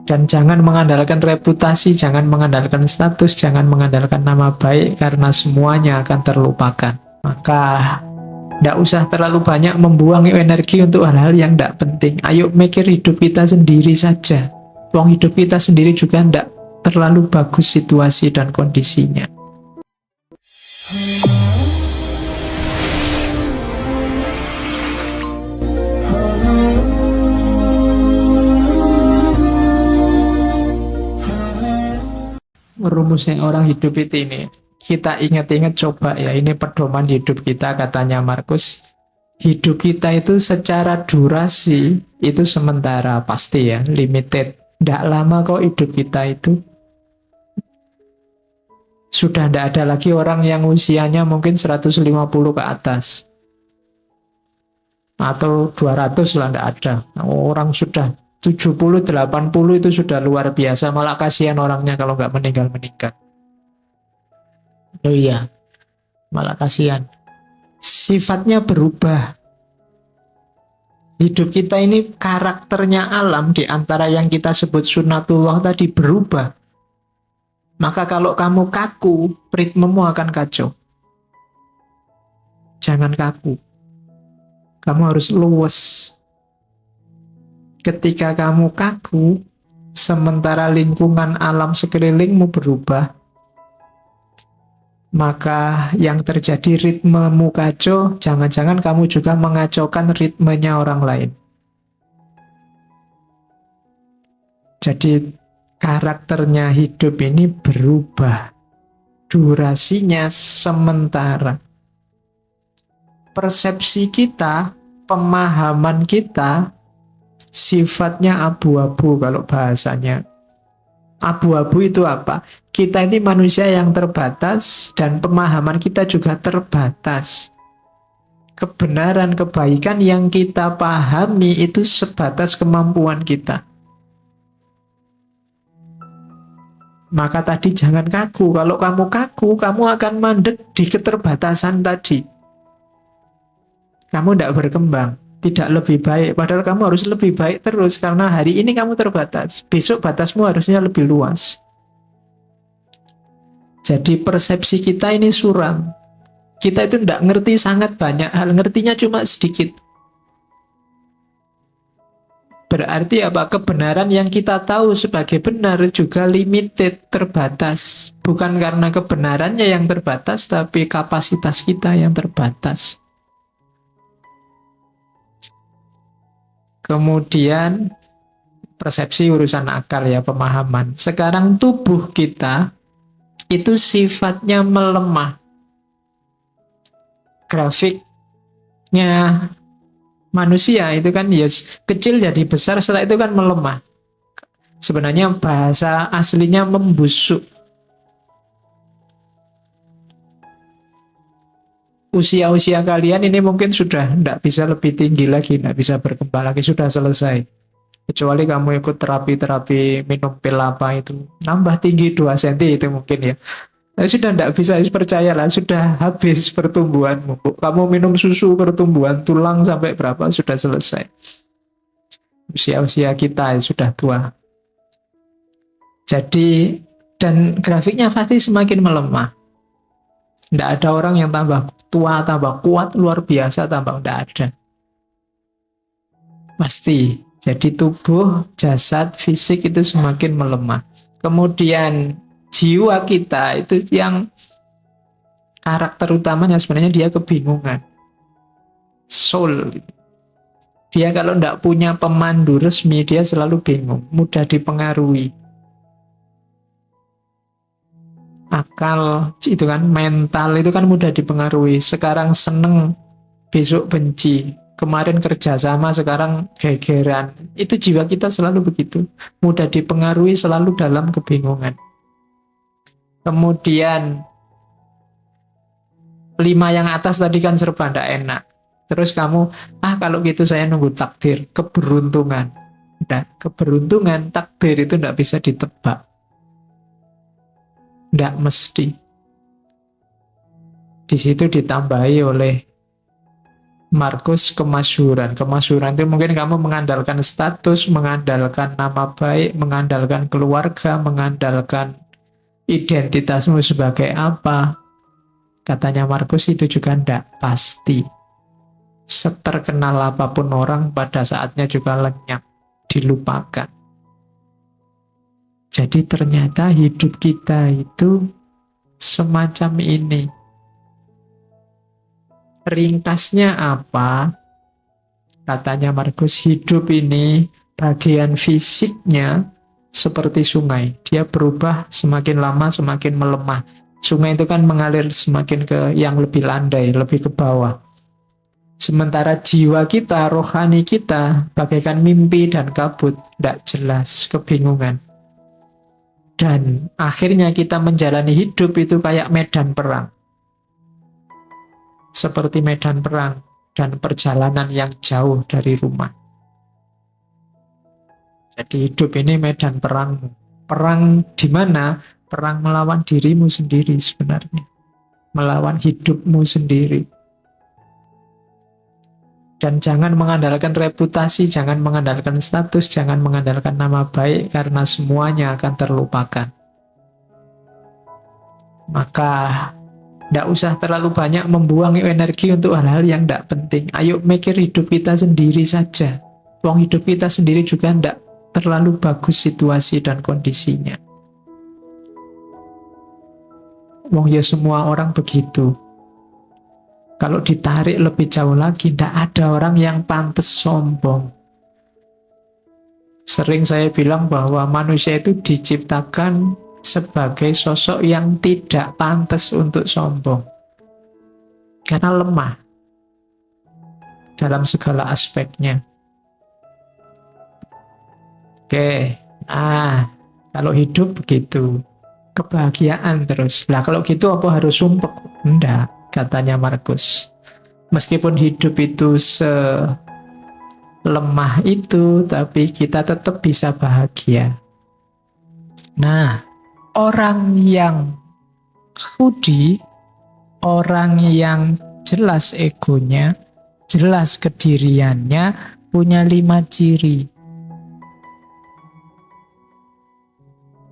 Dan jangan mengandalkan reputasi, jangan mengandalkan status, jangan mengandalkan nama baik, karena semuanya akan terlupakan. Maka tidak usah terlalu banyak membuang energi untuk hal-hal yang tidak penting. Ayo mikir hidup kita sendiri saja. Uang hidup kita sendiri juga tidak terlalu bagus situasi dan kondisinya. Rumusnya orang hidup itu ini. Kita ingat-ingat coba ya, ini pedoman hidup kita katanya Markus. Hidup kita itu secara durasi itu sementara, pasti ya, limited. Tidak lama kok hidup kita itu. Sudah tidak ada lagi orang yang usianya mungkin 150 ke atas. Atau 200 lah, tidak ada. Orang sudah 70, 80 itu sudah luar biasa. Malah kasihan orangnya kalau nggak meninggal-meninggal. Oh iya, malah kasihan. Sifatnya berubah. Hidup kita ini karakternya alam di antara yang kita sebut sunatullah tadi berubah. Maka kalau kamu kaku, ritmemu akan kacau. Jangan kaku. Kamu harus luwes. Ketika kamu kaku, sementara lingkungan alam sekelilingmu berubah, maka yang terjadi ritmemu kacau, jangan-jangan kamu juga mengacaukan ritmenya orang lain. Jadi karakternya hidup ini berubah. Durasinya sementara. Persepsi kita, pemahaman kita, sifatnya abu-abu kalau bahasanya. Abu-abu itu apa? Kita ini manusia yang terbatas dan pemahaman kita juga terbatas. Kebenaran, kebaikan yang kita pahami itu sebatas kemampuan kita. Maka tadi jangan kaku. Kalau kamu kaku, kamu akan mandek di keterbatasan tadi. Kamu tidak berkembang, tidak lebih baik. Padahal kamu harus lebih baik terus, karena hari ini kamu terbatas. Besok batasmu harusnya lebih luas. Jadi persepsi kita ini suram. Kita itu tidak ngerti sangat banyak hal, ngertinya cuma sedikit. Berarti apa? Kebenaran yang kita tahu sebagai benar juga limited, terbatas. Bukan karena kebenarannya yang terbatas, tapi kapasitas kita yang terbatas. Kemudian persepsi urusan akal ya, pemahaman. Sekarang tubuh kita itu sifatnya melemah. Grafiknya manusia itu kan ya kecil jadi besar, setelah itu kan melemah. Sebenarnya bahasa aslinya membusuk. Usia-usia kalian ini mungkin sudah tidak bisa lebih tinggi lagi, tidak bisa berkembang lagi, sudah selesai. Kecuali kamu ikut terapi-terapi minum pil apa itu, nambah tinggi 2 cm itu mungkin ya. Nah, sudah tidak bisa, percayalah, sudah habis pertumbuhanmu. Kamu minum susu pertumbuhan tulang sampai berapa, sudah selesai. Usia-usia kita sudah tua. Jadi, dan grafiknya pasti semakin melemah. Tidak ada orang yang tambah tua, tambah kuat, luar biasa, tambah tidak ada. Pasti. Jadi tubuh, jasad, fisik itu semakin melemah. Kemudian jiwa kita itu yang karakter utamanya sebenarnya dia kebingungan. Soul. Dia kalau tidak punya pemandu resmi, dia selalu bingung, mudah dipengaruhi. Akal itu kan, mental itu kan mudah dipengaruhi. Sekarang seneng, besok benci. Kemarin kerjasama, sekarang gegeran. Itu jiwa kita selalu begitu, mudah dipengaruhi, selalu dalam kebingungan. Kemudian 5 yang atas tadi kan serba tidak enak. Terus kamu, kalau gitu saya nunggu takdir, keberuntungan. Nah, keberuntungan, takdir itu tidak bisa ditebak. Tidak mesti. Di situ ditambahi oleh Markus, kemasyhuran. Kemasyhuran itu mungkin kamu mengandalkan status, mengandalkan nama baik, mengandalkan keluarga, mengandalkan identitasmu sebagai apa. Katanya Markus itu juga tidak pasti. Seterkenal apapun orang pada saatnya juga lenyap, dilupakan. Jadi ternyata hidup kita itu semacam ini. Ringkasnya apa? Katanya Markus, hidup ini bagian fisiknya seperti sungai. Dia berubah semakin lama semakin melemah. Sungai itu kan mengalir semakin ke yang lebih landai, lebih ke bawah. Sementara jiwa kita, rohani kita, bagaikan mimpi dan kabut, tidak jelas, kebingungan. Dan akhirnya kita menjalani hidup itu kayak medan perang. Seperti medan perang dan perjalanan yang jauh dari rumah. Jadi hidup ini medan perang. Perang di mana? Perang melawan dirimu sendiri sebenarnya. Melawan hidupmu sendiri. Dan jangan mengandalkan reputasi, jangan mengandalkan status, jangan mengandalkan nama baik, karena semuanya akan terlupakan. Maka tidak usah terlalu banyak membuang energi untuk hal-hal yang tidak penting. Ayo mikir hidup kita sendiri saja. Wong hidup kita sendiri juga tidak terlalu bagus situasi dan kondisinya. Wong ya semua orang begitu. Kalau ditarik lebih jauh lagi, tidak ada orang yang pantas sombong. Sering saya bilang bahwa manusia itu diciptakan sebagai sosok yang tidak pantas untuk sombong. Karena lemah dalam segala aspeknya. Oke, nah kalau hidup begitu, kebahagiaan terus. Nah kalau gitu apa harus sumpek? Enggak, katanya Markus. Meskipun hidup itu selemah itu, tapi kita tetap bisa bahagia. Nah, orang yang hudi, orang yang jelas egonya, jelas kediriannya, punya 5 ciri.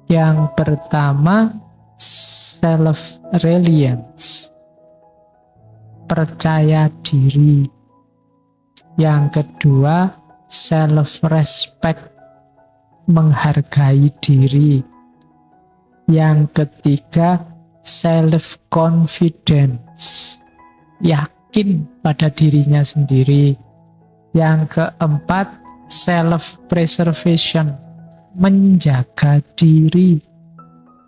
Yang pertama, self-reliance, percaya diri. Yang kedua, self-respect, menghargai diri. Yang ketiga, self-confidence, yakin pada dirinya sendiri. Yang keempat, self-preservation, menjaga diri.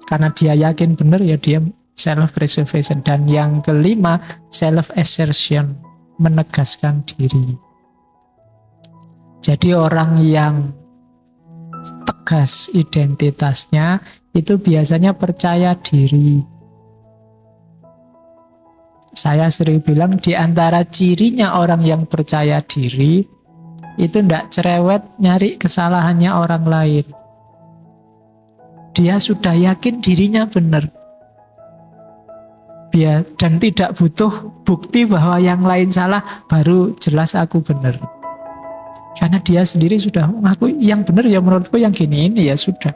Karena dia yakin benar ya dia self-preservation. Dan yang kelima, self-assertion, menegaskan diri. Jadi orang yang tegas identitasnya itu biasanya percaya diri. Saya sering bilang di antara cirinya orang yang percaya diri itu tidak cerewet nyari kesalahannya orang lain. Dia sudah yakin dirinya benar. Dan tidak butuh bukti bahwa yang lain salah, baru jelas aku benar. Karena dia sendiri sudah mengaku yang benar ya menurutku yang gini ini ya sudah.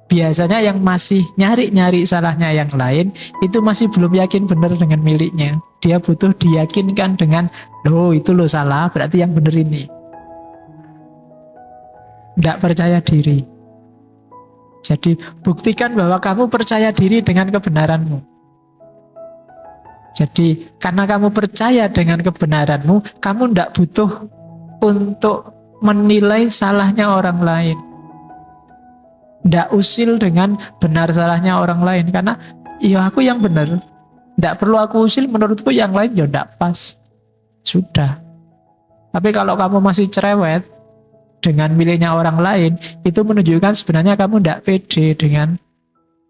Biasanya yang masih nyari-nyari salahnya yang lain itu masih belum yakin benar dengan miliknya. Dia butuh diyakinkan dengan, loh itu lo salah, berarti yang benar ini. Tidak percaya diri. Jadi buktikan bahwa kamu percaya diri dengan kebenaranmu. Jadi karena kamu percaya dengan kebenaranmu, kamu tidak butuh untuk menilai salahnya orang lain. Tidak usil dengan benar salahnya orang lain. Karena ya aku yang benar. Tidak perlu aku usil, menurutku yang lain ya tidak pas. Sudah. Tapi kalau kamu masih cerewet dengan miliknya orang lain, itu menunjukkan sebenarnya kamu tidak pede dengan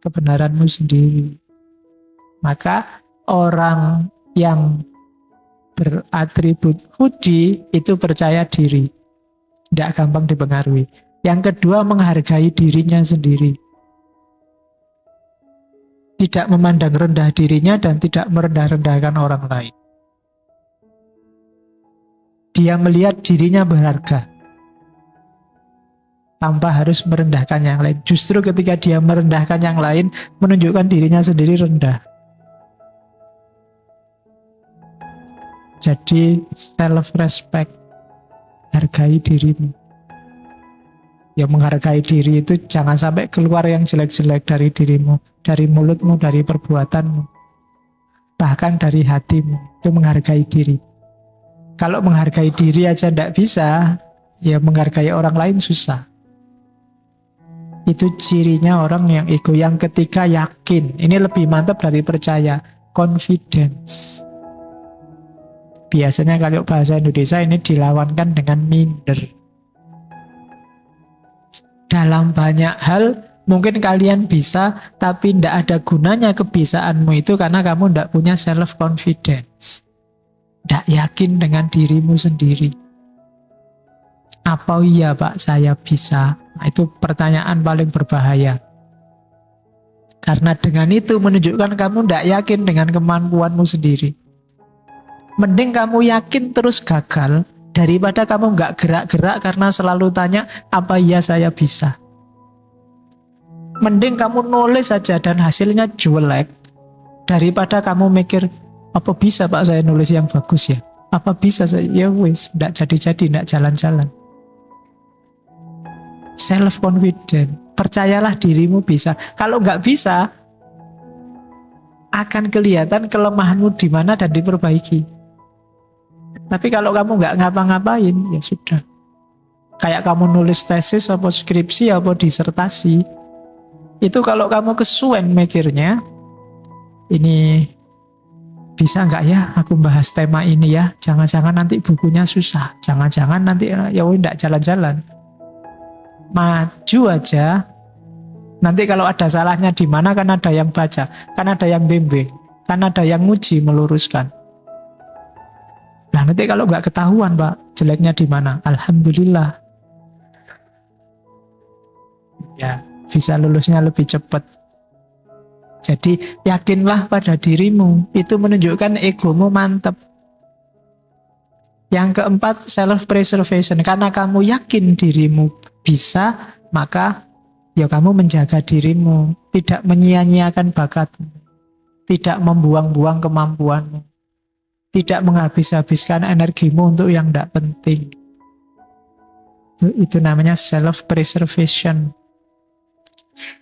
kebenaranmu sendiri. Maka orang yang beratribut hudi itu percaya diri, tidak gampang dipengaruhi. Yang kedua, menghargai dirinya sendiri, tidak memandang rendah dirinya dan tidak merendah-rendahkan orang lain. Dia melihat dirinya berharga tanpa harus merendahkan yang lain. Justru ketika dia merendahkan yang lain, menunjukkan dirinya sendiri rendah. Jadi self-respect, hargai dirimu. Ya, menghargai diri itu jangan sampai keluar yang jelek-jelek dari dirimu, dari mulutmu, dari perbuatanmu, bahkan dari hatimu. Itu menghargai diri. Kalau menghargai diri aja tidak bisa, ya menghargai orang lain susah. Itu cirinya orang yang ego. Yang ketiga, yakin. Ini lebih mantap dari percaya. Confidence. Biasanya kalau bahasa Indonesia ini dilawankan dengan minder. Dalam banyak hal mungkin kalian bisa, tapi tidak ada gunanya kebisaanmu itu karena kamu tidak punya self-confidence. Tidak yakin dengan dirimu sendiri. Apa iya Pak saya bisa? Nah, itu pertanyaan paling berbahaya. Karena dengan itu menunjukkan kamu tidak yakin dengan kemampuanmu sendiri. Mending kamu yakin terus gagal daripada kamu nggak gerak-gerak karena selalu tanya, apa iya saya bisa? Mending kamu nulis saja dan hasilnya jelek daripada kamu mikir, apa bisa Pak saya nulis yang bagus ya? Apa bisa saya? Ya wis, nggak jadi-jadi, nggak jalan-jalan. Self-confident. Percayalah dirimu bisa. Kalau nggak bisa, akan kelihatan kelemahanmu di mana dan diperbaiki. Tapi kalau kamu nggak ngapa-ngapain, ya sudah. Kayak kamu nulis tesis, apa skripsi, apa disertasi. Itu kalau kamu kesuwen mikirnya, ini bisa nggak ya aku bahas tema ini ya? Jangan-jangan nanti bukunya susah. Jangan-jangan nanti ya nggak jalan-jalan. Maju aja. Nanti kalau ada salahnya di mana kan ada yang baca, kan ada yang bimbing, kan ada yang nguji meluruskan. Nah nanti kalau nggak ketahuan Pak jeleknya di mana, alhamdulillah ya bisa lulusnya lebih cepat. Jadi yakinlah pada dirimu, itu menunjukkan egomu mantap. Yang keempat, self-preservation. Karena kamu yakin dirimu bisa, maka ya kamu menjaga dirimu, tidak menyia-nyiakan bakatmu, tidak membuang-buang kemampuanmu, tidak menghabis-habiskan energimu untuk yang tidak penting. Itu namanya self-preservation.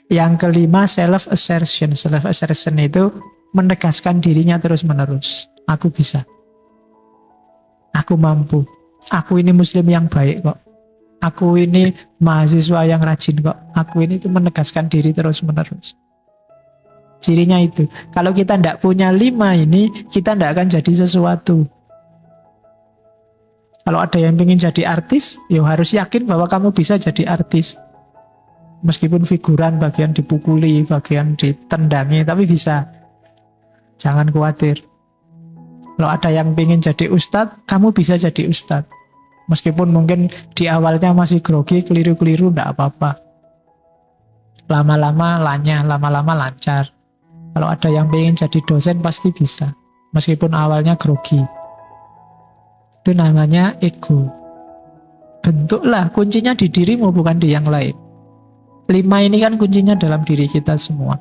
Yang kelima, self-assertion. Self-assertion itu menegaskan dirinya terus-menerus. Aku bisa. Aku mampu. Aku ini muslim yang baik kok. Aku ini mahasiswa yang rajin kok. Aku ini itu menegaskan diri terus-menerus. Cirinya itu. Kalau kita tidak punya 5 ini, kita tidak akan jadi sesuatu. Kalau ada yang ingin jadi artis, ya harus yakin bahwa kamu bisa jadi artis. Meskipun figuran, bagian dipukuli, bagian ditendangi, tapi bisa. Jangan khawatir. Kalau ada yang ingin jadi ustadz, kamu bisa jadi ustadz. Meskipun mungkin di awalnya masih grogi, keliru-keliru, tidak apa-apa. Lama-lama lanyah, lama-lama lancar. Kalau ada yang ingin jadi dosen, pasti bisa. Meskipun awalnya grogi. Itu namanya ego. Bentuklah, kuncinya di dirimu, bukan di yang lain. 5 ini kan kuncinya dalam diri kita semua.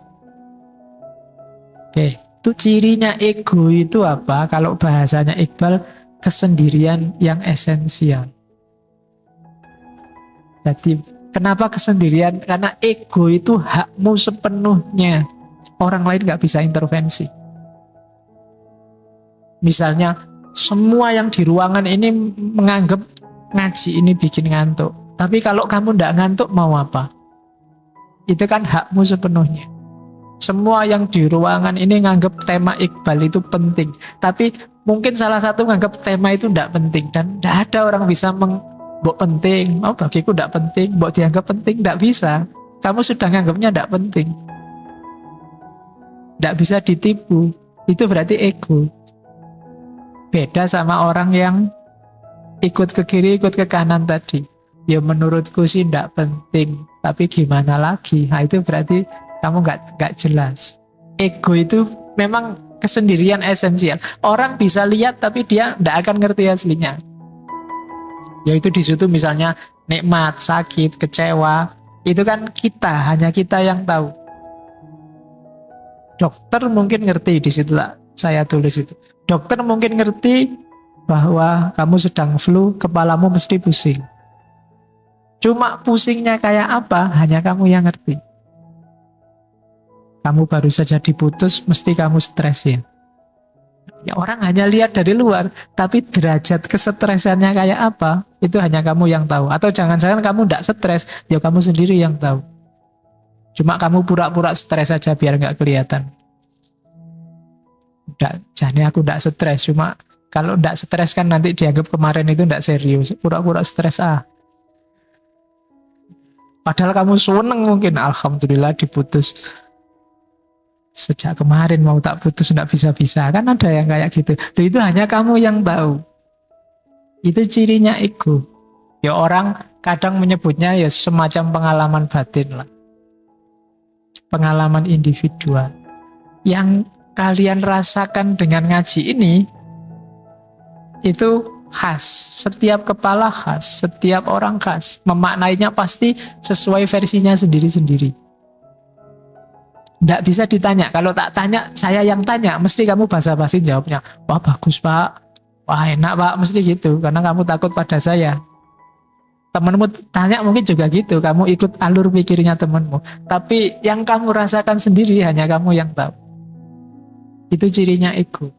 Oke, itu cirinya ego itu apa? Kalau bahasanya Iqbal, kesendirian yang esensial. Jadi, kenapa kesendirian? Karena ego itu hakmu sepenuhnya. Orang lain nggak bisa intervensi. Misalnya, semua yang di ruangan ini menganggap ngaji ini bikin ngantuk. Tapi kalau kamu nggak ngantuk, mau apa? Itu kan hakmu sepenuhnya. Semua yang di ruangan ini nganggap tema Iqbal itu penting. Tapi mungkin salah satu nganggap tema itu tidak penting. Dan tidak ada orang bisa mbok penting. Oh bagiku tidak penting. Mbok dianggap penting, tidak bisa. Kamu sudah nganggapnya tidak penting. Tidak bisa ditipu. Itu berarti ego. Beda sama orang yang ikut ke kiri, ikut ke kanan tadi. Ya menurutku sih tidak penting, tapi gimana lagi? Nah itu berarti kamu nggak jelas. Ego itu memang kesendirian esensial. Orang bisa lihat tapi dia tidak akan ngerti aslinya. Yaitu di situ misalnya nikmat, sakit, kecewa, itu kan kita, hanya kita yang tahu. Dokter mungkin ngerti, di situ lah saya tulis itu. Dokter mungkin ngerti bahwa kamu sedang flu, kepalamu mesti pusing. Cuma pusingnya kayak apa, hanya kamu yang ngerti. Kamu baru saja diputus, mesti kamu stres ya. Ya orang hanya lihat dari luar, tapi derajat kesetresannya kayak apa, itu hanya kamu yang tahu. Atau jangan-jangan kamu tidak stres, ya kamu sendiri yang tahu. Cuma kamu pura-pura stres saja biar nggak kelihatan. Jadi aku tidak stres, cuma kalau tidak stres kan nanti dianggap kemarin itu tidak serius. Pura-pura stres Padahal kamu seneng mungkin, alhamdulillah diputus. Sejak kemarin mau tak putus tidak bisa-bisa. Kan ada yang kayak gitu. Dan itu hanya kamu yang tahu. Itu cirinya ego. Ya orang kadang menyebutnya ya semacam pengalaman batin lah. Pengalaman individual. Yang kalian rasakan dengan ngaji ini, itu khas. Setiap kepala khas. Setiap orang khas. Memaknainya pasti sesuai versinya sendiri-sendiri. Tidak bisa ditanya. Kalau tak tanya, saya yang tanya. Mesti kamu basa-basi jawabnya. Wah bagus pak. Wah enak pak. Mesti gitu. Karena kamu takut pada saya. Temanmu tanya mungkin juga gitu. Kamu ikut alur pikirnya temanmu. Tapi yang kamu rasakan sendiri hanya kamu yang tahu. Itu cirinya ego.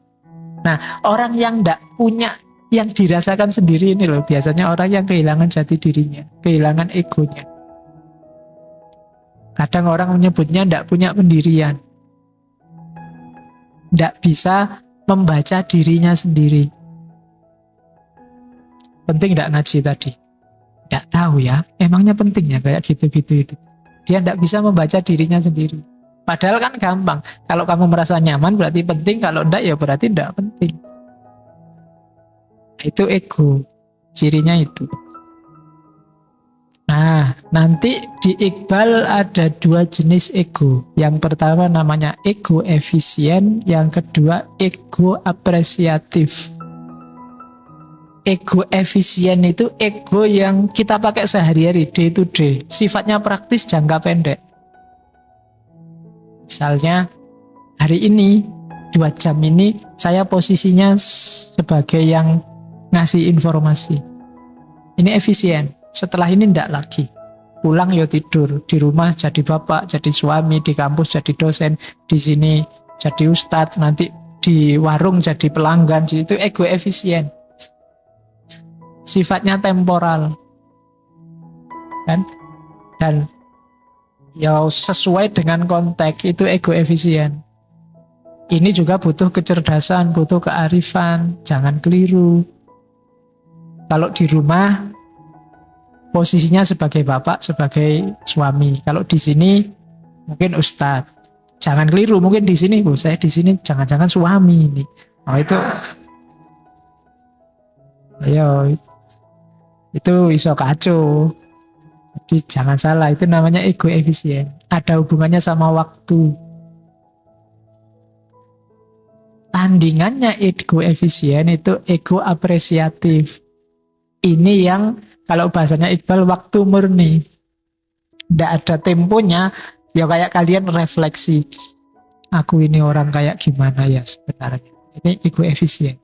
Nah orang yang tidak punya yang dirasakan sendiri ini loh. Biasanya orang yang kehilangan jati dirinya. Kehilangan egonya. Kadang orang menyebutnya tidak punya pendirian. Tidak bisa membaca dirinya sendiri. Penting tidak ngaji tadi? Tidak tahu ya. Emangnya pentingnya kayak gitu-gitu itu. Dia tidak bisa membaca dirinya sendiri. Padahal kan gampang. Kalau kamu merasa nyaman berarti penting. Kalau tidak ya berarti tidak penting. Itu ego. Cirinya itu. Nah, nanti di Iqbal ada 2 jenis ego. Yang pertama namanya ego efisien, yang kedua ego apresiatif. Ego efisien itu ego yang kita pakai sehari-hari, day to day. Sifatnya praktis, jangka pendek. Misalnya, hari ini, 2 jam ini, saya posisinya sebagai yang ngasih informasi. Ini efisien. Setelah ini tidak lagi. Pulang ya tidur. Di rumah jadi bapak, jadi suami. Di kampus jadi dosen. Di sini jadi ustadz. Nanti di warung jadi pelanggan. Itu ego efisien. Sifatnya temporal. Dan ya sesuai dengan konteks. Itu ego efisien. Ini juga butuh kecerdasan, butuh kearifan. Jangan keliru. Kalau di rumah posisinya sebagai bapak, sebagai suami. Kalau di sini mungkin ustadz. Jangan keliru, mungkin di sini, saya di sini jangan-jangan suami ini. Oh itu, ayo, itu iso kacau. Jadi jangan salah, itu namanya ego efisien. Ada hubungannya sama waktu. Tandingannya ego efisien itu ego apresiatif. Ini yang kalau bahasanya Iqbal waktu murni. Tidak ada temponya. Ya kayak kalian refleksi. Aku ini orang kayak gimana ya sebenarnya. Ini ego efisien.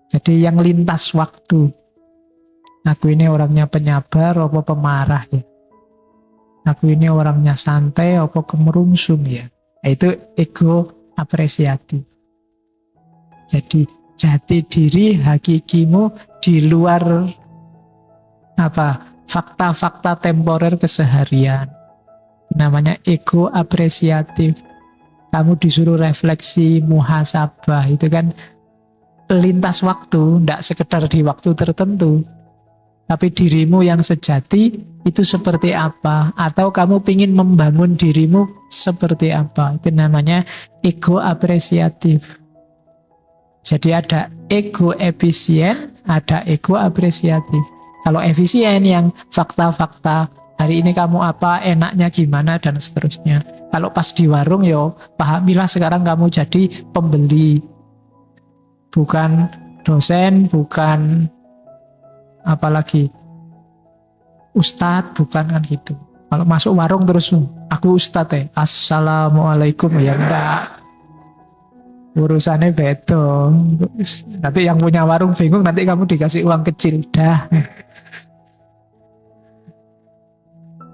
Jadi yang lintas waktu. Aku ini orangnya penyabar apa pemarah ya. Aku ini orangnya santai apa kemerungsung ya. Nah, itu ego apresiatif. Jadi jati diri hakikimu di luar fakta-fakta temporer keseharian. Namanya ego apresiatif. Kamu disuruh refleksi, muhasabah. Itu kan lintas waktu, tidak sekedar di waktu tertentu. Tapi dirimu yang sejati itu seperti apa? Atau kamu ingin membangun dirimu seperti apa? Itu namanya ego apresiatif. Jadi ada ego efisien, ada ego apresiatif. Kalau efisien yang fakta-fakta, hari ini kamu apa, enaknya gimana, dan seterusnya. Kalau pas di warung, yo pahamilah sekarang kamu jadi pembeli. Bukan dosen, bukan apalagi ustadz, bukan kan gitu. Kalau masuk warung terus, aku ustadz ya, assalamualaikum, ya enggak. Urusannya beda. Nanti yang punya warung bingung, nanti kamu dikasih uang kecil. Dah.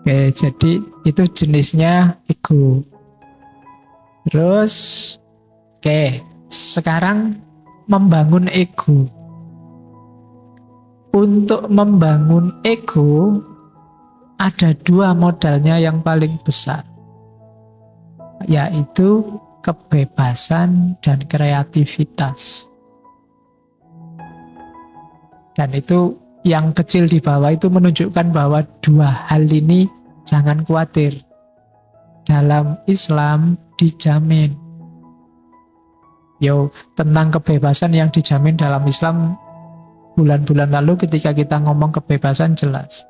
Oke, jadi itu jenisnya ego. Terus, oke, sekarang membangun ego. Untuk membangun ego, ada dua modalnya yang paling besar, yaitu kebebasan dan kreativitas. Dan itu yang kecil di bawah itu menunjukkan bahwa dua hal ini jangan khawatir. Dalam Islam dijamin. Tentang kebebasan yang dijamin dalam Islam, bulan-bulan lalu ketika kita ngomong kebebasan jelas.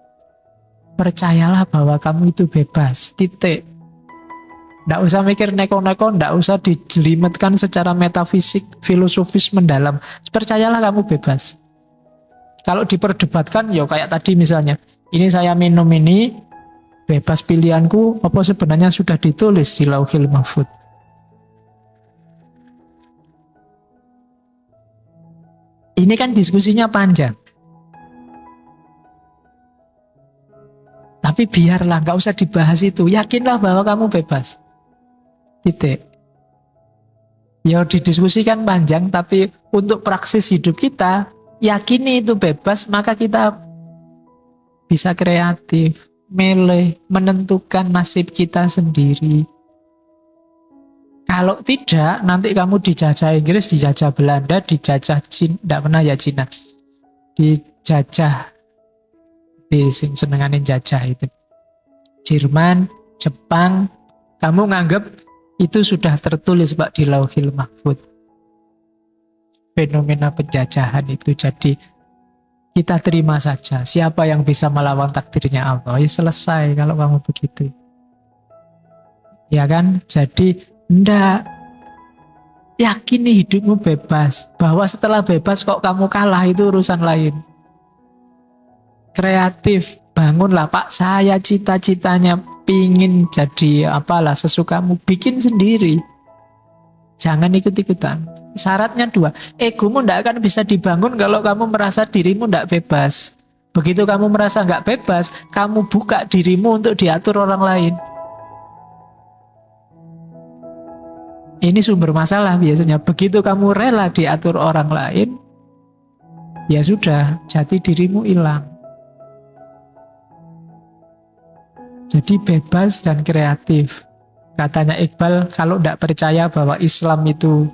Percayalah bahwa kamu itu bebas, titik. Nggak usah mikir neko-neko, nggak usah dijelimetkan secara metafisik, filosofis mendalam. Percayalah kamu bebas. Kalau diperdebatkan, kayak tadi misalnya, ini saya minum ini, bebas pilihanku, apa sebenarnya sudah ditulis di Lauhil Mahfuz. Ini kan diskusinya panjang. Tapi biarlah, nggak usah dibahas itu. Yakinlah bahwa kamu bebas. Titik. Didiskusikan panjang, tapi untuk praksis hidup kita, yakini itu bebas, maka kita bisa kreatif, milih, menentukan nasib kita sendiri. Kalau tidak, nanti kamu dijajah Inggris, dijajah Belanda, dijajah Cina, tidak pernah ya Cina, dijajah, senenganin jajah itu, Jerman, Jepang, kamu nganggap itu sudah tertulis Pak di Lauhil Mahfuz. Fenomena penjajahan itu, jadi kita terima saja. Siapa yang bisa melawan takdirnya Allah? Ya selesai kalau kamu begitu. Ya kan? Jadi enggak, yakini hidupmu bebas. Bahwa setelah bebas kok kamu kalah, itu urusan lain. Kreatif, bangunlah Pak, saya cita-citanya pingin jadi apalah, sesukamu, bikin sendiri. Jangan ikut-ikutan. Syaratnya dua, egomu enggak akan bisa dibangun kalau kamu merasa dirimu enggak bebas. Begitu kamu merasa enggak bebas, kamu buka dirimu untuk diatur orang lain. Ini sumber masalah biasanya. Begitu kamu rela diatur orang lain, ya sudah, jati dirimu hilang. Jadi bebas dan kreatif. Katanya Iqbal, kalau tidak percaya bahwa Islam itu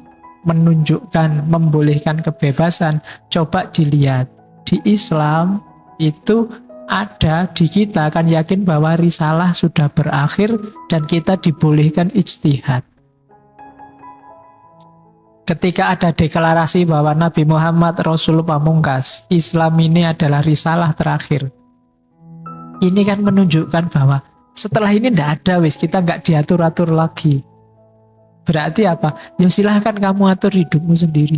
menunjukkan, membolehkan kebebasan, coba dilihat. Di Islam itu ada, di kita kan yakin bahwa risalah sudah berakhir dan kita dibolehkan ijtihad. Ketika ada deklarasi bahwa Nabi Muhammad Rasul Pamungkas, Islam ini adalah risalah terakhir. Ini kan menunjukkan bahwa setelah ini tidak ada kita nggak diatur-atur lagi. Berarti apa? Ya silahkan kamu atur hidupmu sendiri.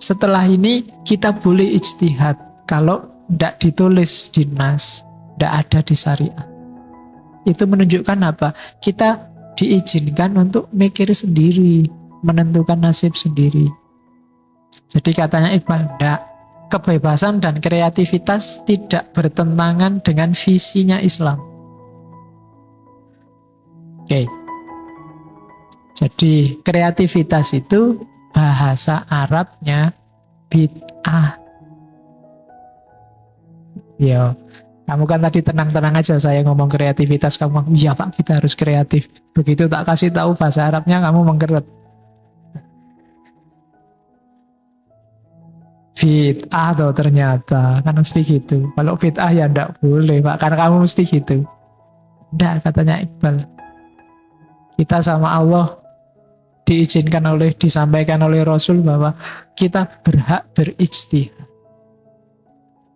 Setelah ini kita boleh ijtihad. Kalau tidak ditulis di nas, tidak ada di syariat. Itu menunjukkan apa? Kita diizinkan untuk mikir sendiri, menentukan nasib sendiri. Jadi katanya Iqbal, enggak. Kebebasan dan kreativitas tidak bertentangan dengan visinya Islam. Oke. Jadi kreativitas itu bahasa Arabnya bid'ah. Ya, kamu kan tadi tenang-tenang aja saya ngomong kreativitas, kamu iya Pak kita harus kreatif. Begitu tak kasih tahu bahasa Arabnya kamu mengkeret. Bid'ah tuh ternyata, kan mesti gitu. Kalau bid'ah ya enggak boleh Pak, karena kamu mesti gitu. Enggak, katanya Iqbal. Kita sama Allah diizinkan disampaikan oleh Rasul bahwa kita berhak berijtihad.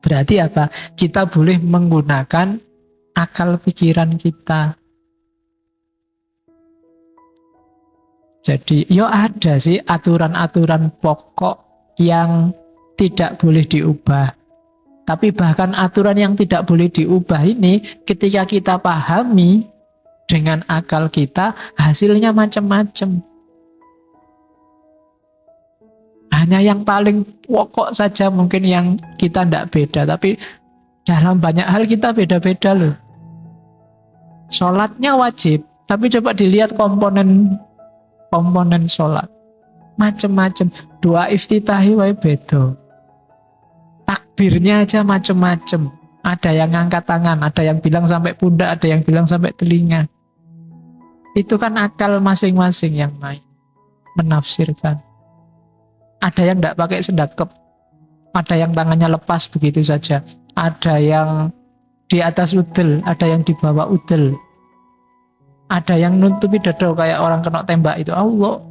Berarti apa? Kita boleh menggunakan akal pikiran kita. Jadi, ada sih aturan-aturan pokok yang tidak boleh diubah. Tapi bahkan aturan yang tidak boleh diubah ini, ketika kita pahami dengan akal kita, hasilnya macam-macam. Hanya yang paling pokok saja mungkin yang kita tidak beda, tapi dalam banyak hal kita beda-beda loh. Sholatnya wajib, tapi coba dilihat komponen sholat. Macam-macam. Doa iftitahi wae beda. Takbirnya aja macam-macam. Ada yang ngangkat tangan, ada yang bilang sampai pundak, ada yang bilang sampai telinga. Itu kan akal masing-masing yang main menafsirkan. Ada yang tidak pakai sendakep, ada yang tangannya lepas begitu saja, ada yang di atas udel, ada yang di bawah udel, ada yang nutupi dada kayak orang kena tembak itu. Allah.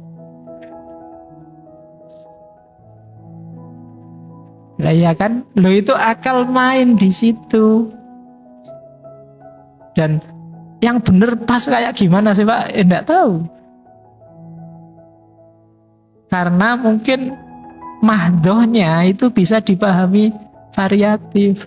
Lah ya kan, lo itu akal main di situ. Dan yang bener pas kayak gimana sih Pak? Enggak tahu. Karena mungkin mahdohnya itu bisa dipahami variatif.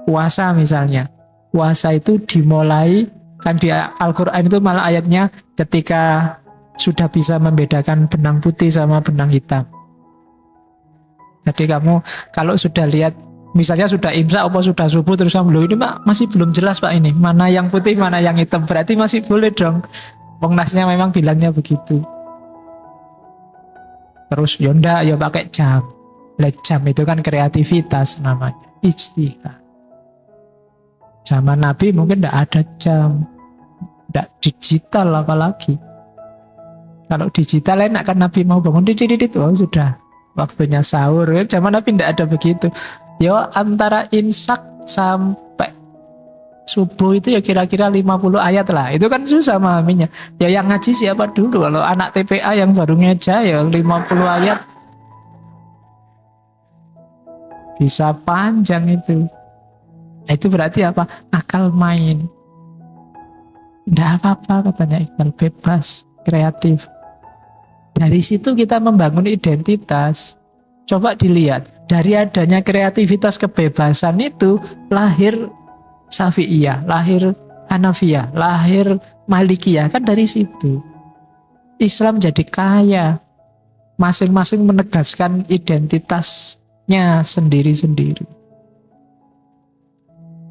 Puasa misalnya. Puasa itu dimulai, kan di Al-Quran itu malah ayatnya ketika sudah bisa membedakan benang putih sama benang hitam. Jadi kamu kalau sudah lihat, misalnya sudah imsak apa sudah subuh terus kamu, loh ini Pak masih belum jelas Pak ini, mana yang putih mana yang hitam, berarti masih boleh dong. Nasnya memang bilangnya begitu. Terus yonda ya pakai jam. Jam itu kan kreativitas namanya, ijtihad. Zaman Nabi mungkin tidak ada jam, tidak digital apalagi. Kalau digital enak kan, Nabi mau bangun didit, oh sudah waktunya sahur. Zaman Nabi tidak ada begitu. Yo antara imsak sampai subuh itu ya kira-kira 50 ayat lah. Itu kan susah memahaminya. Ya yang ngaji siapa dulu? Kalau anak TPA yang baru ngeja ya 50 ayat. Bisa panjang itu. Nah, itu berarti apa? Akal main. Tidak apa-apa katanya Iqbal, bebas, kreatif. Dari situ kita membangun identitas. Coba dilihat, dari adanya kreativitas kebebasan itu lahir Syafi'iyah, lahir Hanafiyah, lahir Malikiyah, kan dari situ. Islam jadi kaya, masing-masing menegaskan identitasnya sendiri-sendiri.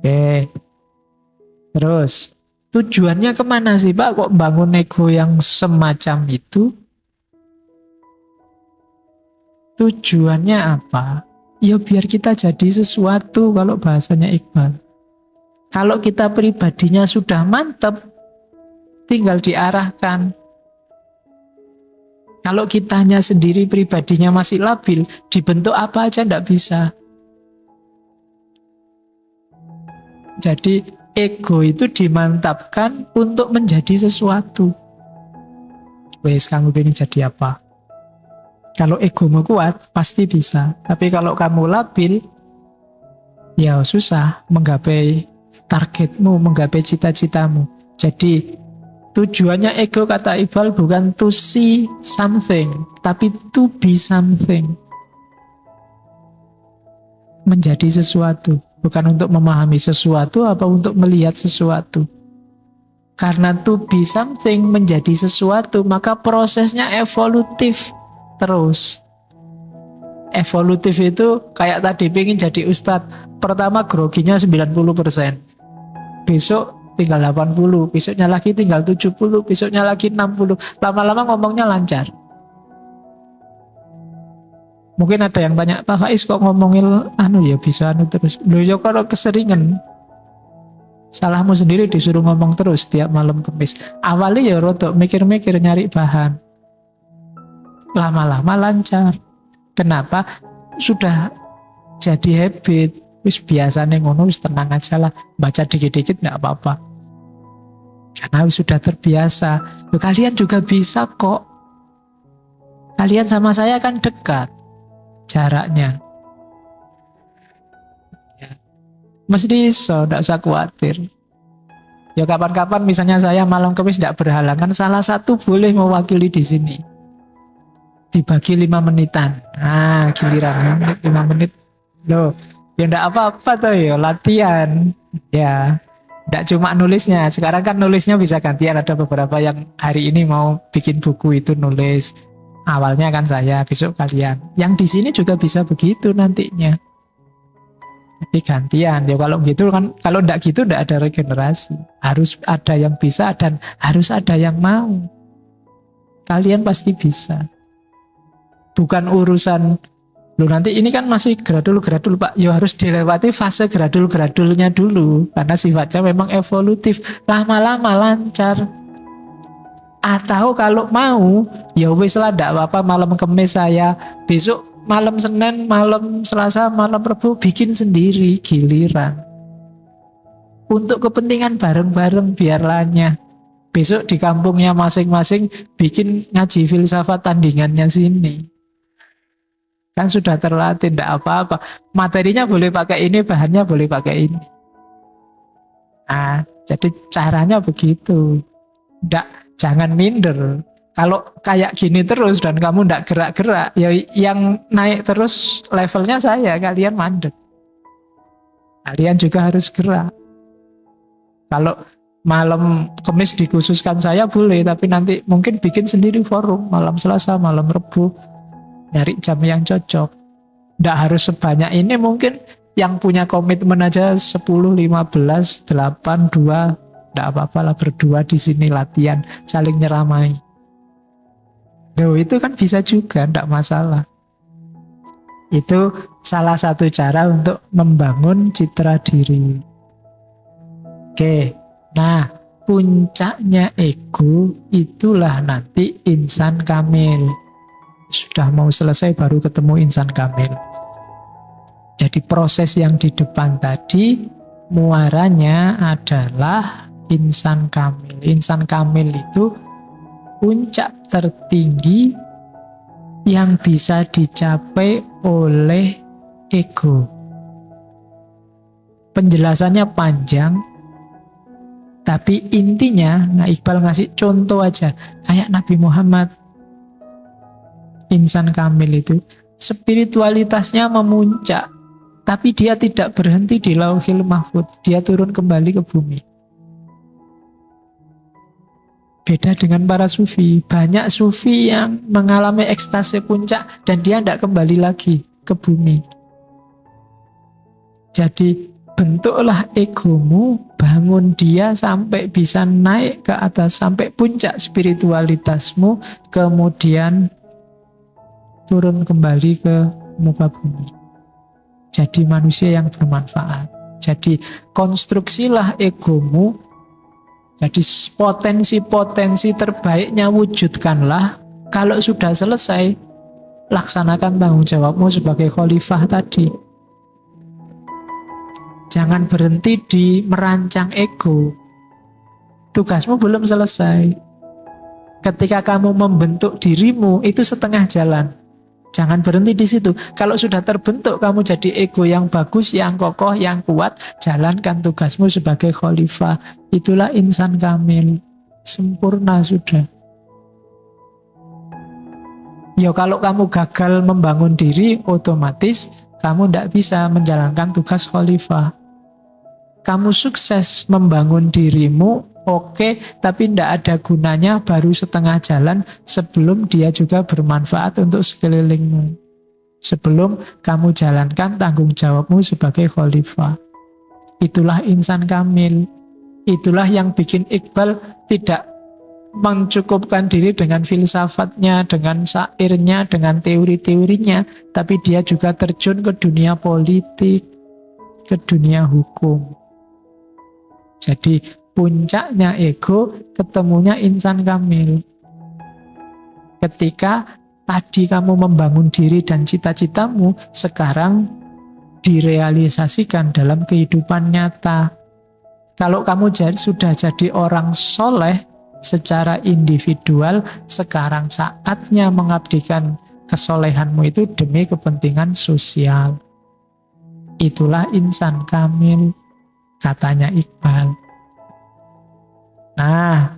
Oke, terus tujuannya kemana sih Pak kok bangun ego yang semacam itu? Tujuannya apa? Ya biar kita jadi sesuatu kalau bahasanya Iqbal. Kalau kita pribadinya sudah mantap, tinggal diarahkan. Kalau kitanya sendiri pribadinya masih labil, dibentuk apa aja tidak bisa. Jadi ego itu dimantapkan untuk menjadi sesuatu. Wes, kamu pengen jadi apa? Kalau egomu kuat, pasti bisa. Tapi kalau kamu labil, ya susah menggapai targetmu, menggapai cita-citamu. Jadi tujuannya ego kata Iqbal bukan to see something, tapi to be something. Menjadi sesuatu, bukan untuk memahami sesuatu apa untuk melihat sesuatu. Karena to be something, menjadi sesuatu, maka prosesnya evolutif terus. Evolutif itu kayak tadi pengen jadi ustadz, pertama groginya 90%, besok tinggal 80, besoknya lagi tinggal 70, besoknya lagi 60, lama-lama ngomongnya lancar. Mungkin ada yang tanya, Pak Faiz kok ngomongin ya bisa terus. Loh ya kalau keseringan, salahmu sendiri disuruh ngomong terus tiap malam Kamis. Awalnya ya rodok mikir-mikir nyari bahan, lama-lama lancar. Kenapa? Sudah jadi habit. Wis biasanya ngono, wis tenang aja lah. Baca dikit-dikit gak apa-apa. Karena wis sudah terbiasa. Loh, kalian juga bisa kok. Kalian sama saya kan dekat jaraknya. Ya. Mesti iso, gak usah khawatir. Ya kapan-kapan misalnya saya malam Kamis gak berhalangan, salah satu boleh mewakili di sini. dibagi 5 menitan. Nah, giliran 5 menit. Loh, ya enggak apa-apa tuh ya, latihan. Ya, enggak cuma nulisnya. Sekarang kan nulisnya bisa gantian. Ada beberapa yang hari ini mau bikin buku itu nulis. Awalnya kan saya, besok kalian. Yang di sini juga bisa begitu nantinya. Tapi gantian. Ya kalau gitu kan, kalau enggak gitu enggak ada regenerasi. Harus ada yang bisa dan harus ada yang mau. Kalian pasti bisa. Bukan urusan, loh nanti ini kan masih gradul-gradul Pak, ya harus dilewati fase gradul-gradulnya dulu, karena sifatnya memang evolutif, lama-lama lancar. Atau kalau mau, ya wis lah ndak apa-apa, malam Kamis saya, besok malam Senin, malam Selasa, malam Rabu bikin sendiri, giliran. Untuk kepentingan bareng-bareng biar lanyah. Besok di kampungnya masing-masing bikin ngaji filsafat tandingannya sini. Kan sudah terlatih, tidak apa-apa. Materinya boleh pakai ini, bahannya boleh pakai ini. Nah, jadi caranya begitu. Jangan minder. Kalau kayak gini terus dan kamu tidak gerak-gerak, ya yang naik terus levelnya saya, kalian mandek. Kalian juga harus gerak. Kalau malam Kamis dikhususkan saya boleh, tapi nanti mungkin bikin sendiri forum malam Selasa, malam Rabu, nyari jam yang cocok. Nggak harus sebanyak ini, mungkin yang punya komitmen aja 10, 15, 8, 2, nggak apa-apa lah, berdua di sini latihan, saling nyeramai. Loh, itu kan bisa juga, nggak masalah. Itu salah satu cara untuk membangun citra diri. Oke, nah puncaknya ego itulah nanti insan kamil. Sudah mau selesai baru ketemu insan kamil. Jadi proses yang di depan tadi muaranya adalah insan kamil. Insan kamil itu puncak tertinggi yang bisa dicapai oleh ego. Penjelasannya panjang, tapi intinya, nah Iqbal ngasih contoh aja, kayak Nabi Muhammad, insan kamil itu, spiritualitasnya memuncak, tapi dia tidak berhenti di Lauhil Mahfud, dia turun kembali ke bumi. Beda dengan para sufi, banyak sufi yang mengalami ekstase puncak, dan dia tidak kembali lagi ke bumi. Jadi, bentuklah egomu, bangun dia sampai bisa naik ke atas, sampai puncak spiritualitasmu, kemudian turun kembali ke muka bumi. Jadi manusia yang bermanfaat. Jadi konstruksilah egomu, jadi potensi-potensi terbaiknya wujudkanlah. Kalau sudah selesai, laksanakan tanggung jawabmu sebagai khalifah tadi. Jangan berhenti di merancang ego. Tugasmu belum selesai. Ketika kamu membentuk dirimu, itu setengah jalan. Jangan berhenti di situ. Kalau sudah terbentuk, kamu jadi ego yang bagus, yang kokoh, yang kuat, jalankan tugasmu sebagai khalifah. Itulah insan kamil. Sempurna sudah. Ya kalau kamu gagal membangun diri, otomatis kamu tidak bisa menjalankan tugas khalifah. Kamu sukses membangun dirimu, oke, tapi tidak ada gunanya, baru setengah jalan sebelum dia juga bermanfaat untuk sekelilingmu. Sebelum kamu jalankan tanggung jawabmu sebagai khalifah. Itulah insan kamil. Itulah yang bikin Iqbal tidak mencukupkan diri dengan filsafatnya, dengan syairnya, dengan teori-teorinya, tapi dia juga terjun ke dunia politik, ke dunia hukum. Jadi puncaknya ego, ketemunya insan kamil. Ketika tadi kamu membangun diri dan cita-citamu, sekarang direalisasikan dalam kehidupan nyata. Kalau kamu sudah jadi orang soleh secara individual, sekarang saatnya mengabdikan kesolehanmu itu demi kepentingan sosial. Itulah insan kamil, katanya Iqbal. Nah,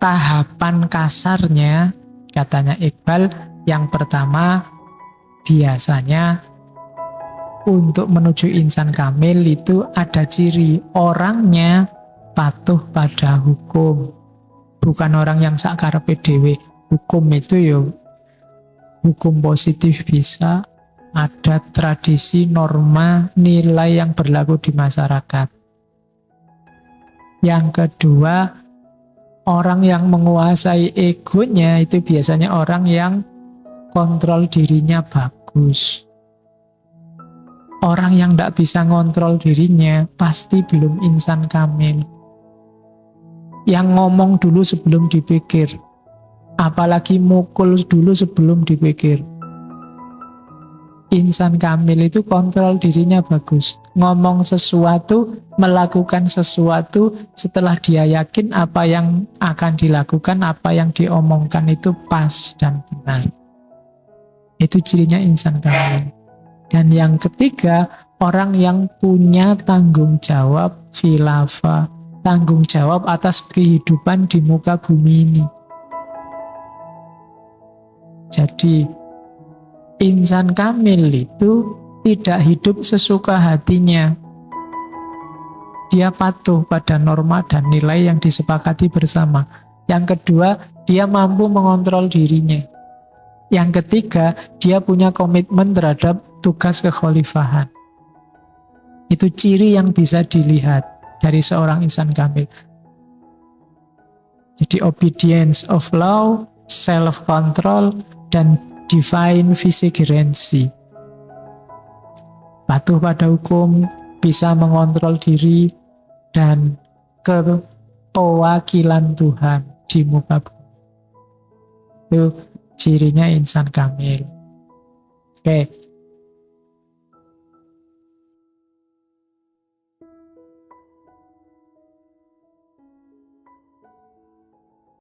tahapan kasarnya Katanya Iqbal, yang pertama biasanya untuk menuju insan kamil itu ada ciri orangnya patuh pada hukum. Bukan orang yang sakarepe dhewe. Hukum itu ya hukum positif bisa, ada tradisi, norma, nilai yang berlaku di masyarakat. Yang kedua, orang yang menguasai egonya itu biasanya orang yang kontrol dirinya bagus. Orang yang tidak bisa ngontrol dirinya pasti belum insan kamil. Yang ngomong dulu sebelum dipikir, apalagi mukul dulu sebelum dipikir. Insan kamil itu kontrol dirinya bagus. Ngomong sesuatu, melakukan sesuatu setelah dia yakin apa yang akan dilakukan, apa yang diomongkan itu pas dan benar. Itu cirinya insan kamil. Dan yang ketiga, orang yang punya tanggung jawab khilafah, tanggung jawab atas kehidupan di muka bumi ini. Jadi insan kamil itu tidak hidup sesuka hatinya. Dia patuh pada norma dan nilai yang disepakati bersama. Yang kedua, dia mampu mengontrol dirinya. Yang ketiga, dia punya komitmen terhadap tugas kekhalifahan. Itu ciri yang bisa dilihat dari seorang insan kamil. Jadi obedience of law, self-control, dan divine vigilancy. Patuh pada hukum, bisa mengontrol diri, dan kewakilan Tuhan di muka bumi. Itu cirinya insan kamil. Oke.